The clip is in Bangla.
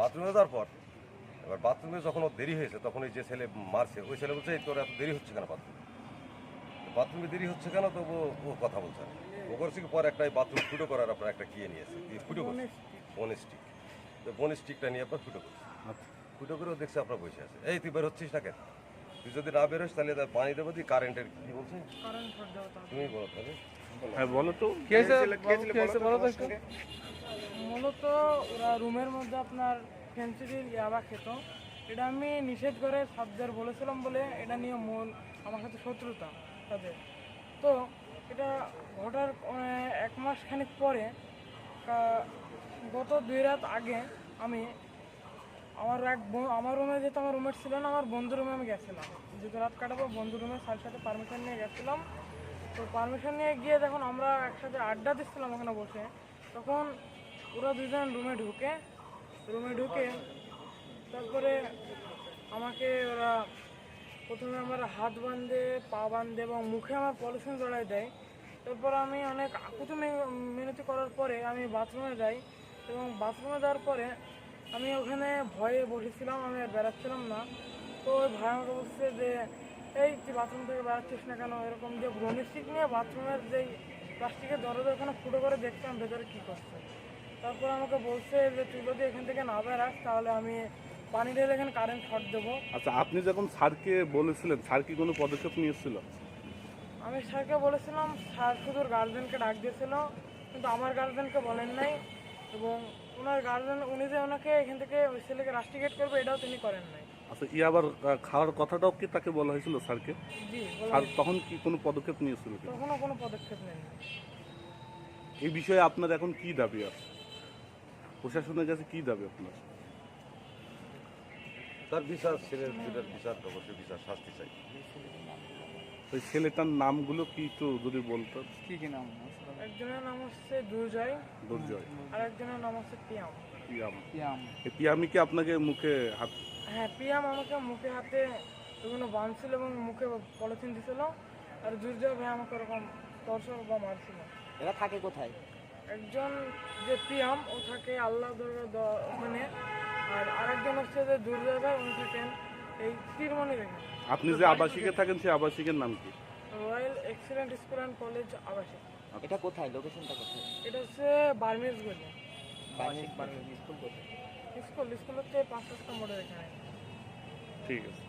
বাথরুমে যাওয়ার পর এবার বাথরুমে যখন ওর দেরি হয়েছে তখন ওই যে ছেলে মারছে ওই ছেলে বলছে এই তোর এত দেরি হচ্ছে কেন বাথরুমে দেরি হচ্ছে কেন তো ও কথা বলছে না। ও করছে কি পরে একটা বাথরুম ফুটো করার আপনার একটা কিয়ে নিয়েছে ফুটো করছে বোন স্টিক, তো বোন স্টিকটা নিয়ে আপনার ফুটো করছে। ফুটো করে দেখছে আপনার বসে আছে, এই তুই বের হচ্ছিস না কেন, তুই যদি না বেরোস তাহলে পানি দেবো তুই কারেন্টের কি বলছে তুমি বলো তাহলে। হ্যাঁ বলো তো মূলত ওরা রুমের মধ্যে আপনার ফেন্সিডিল ইয়াবা খেত, এটা আমি নিষেধ করে সাবদের বলেছিলাম বলে এটা নিয়ে মূল আমার সাথে শত্রুতা তাদের। তো এটা ঘটার 1 মাস খানিক পরে গত 2 রাত আগে আমি আমার রুমে যেহেতু আমার রুমমেট ছিল না, আমার বন্ধু রুমে আমি গেছিলাম যেহেতু রাত কাটাবো, বন্ধু রুমে সাথে পারমিশন নিয়ে গেছিলাম। তো পারমিশন নিয়ে গিয়ে যখন আমরা একসাথে আড্ডা দিচ্ছিলাম ওখানে বসে, তখন ওরা দুজন রুমে ঢুকে তারপরে আমাকে ওরা প্রথমে আমার হাত বাঁধে পা বাঁধে এবং মুখে আমার পলিথিন জড়ায় দেয়। তারপর আমি অনেক আকুতি মিনতি করার পরে আমি বাথরুমে যাই এবং বাথরুমে যাওয়ার পরে আমি ওখানে ভয়ে বসেছিলাম, আমি আর বেড়াচ্ছিলাম না। তো ওই ভাই আমাকে বলছে যে এই তুই বাথরুম থেকে বেড়াচ্ছিস না কেন, এরকম যে ব্রোনিস্টিক নিয়ে বাথরুমের যেই প্লাস্টিকের দরজা ওখানে ফুটো করে দেখতাম ভেতরে কী করছে। তারপর আমাকে বলছে যে তুই যদি এখান থেকে না বেরাস তাহলে আমি পানি ঢেলে এখানে কারেন্ট শর্ট দেবো। আচ্ছা, আপনি যখন স্যারকে বলেছিলেন স্যার কি কোনো পদক্ষেপ নিয়েছিল? আমি স্যারকে বলেছিলাম, স্যার শুধু গার্জেনকে ডাক দিয়েছিল কিন্তু আমার গার্জেনকে বলেন নাই, এবং ওনার গার্জেন উনি যে ওনাকে এখান থেকে ওই ছেলেকে রাস্টিকেট করবে এটাও তিনি করেন নাই। আচ্ছা, আবার খাওয়ার কথাটাও কি তাকে বলা হয়েছিল স্যারকে? জি, আর তখন কি কোনো পদক্ষেপ নিয়েছিল কি? তখনও কোনো পদক্ষেপ নেননি। এই বিষয়ে আপনার এখন কি দাবি আছে, প্রশাসনের কাছে কি দাবি আপনার? তার বিচার, ছেলের বিচার, অবশ্যই বিচার, শাস্তি চাই। ওই ছেলেটার নামগুলো কি একটু যদি বলতেন? কি নাম? একজনের নাম হচ্ছে দুর্জয় আর একজনের নাম হচ্ছে পিয়াম। এই পিয়ামি কি আপনাকে মুখে হাত? হ্যাঁ, পিয়াম আমাকে মুখে হাতে বিভিন্ন বাঁধছিল এবং মুখে পলিথিন দিছিল, আর দুর্জয় ভাই আমাকে ওরকম টর্চর বা মারছিল। এরা থাকে কোথায়? একজন যে পিয়াম ও থাকে আল্লাহ মানে, আর আরেকজন হচ্ছে যে দুর্জয় ভাই উনি থাকেন এই তীরমণি রেখে। আপনি যে আবাসিকে থাকেন সেই আবাসিকের নাম কি? Royal excellent school and college আবাসিক। এটা কোথায়, লোকেশনটা কোথায়? এটা হচ্ছে বার্মিজ গলি। স্কুল কোথায়? স্কুল হচ্ছে 5 রাস্তা মোড়ের এখানে। ঠিক আছে।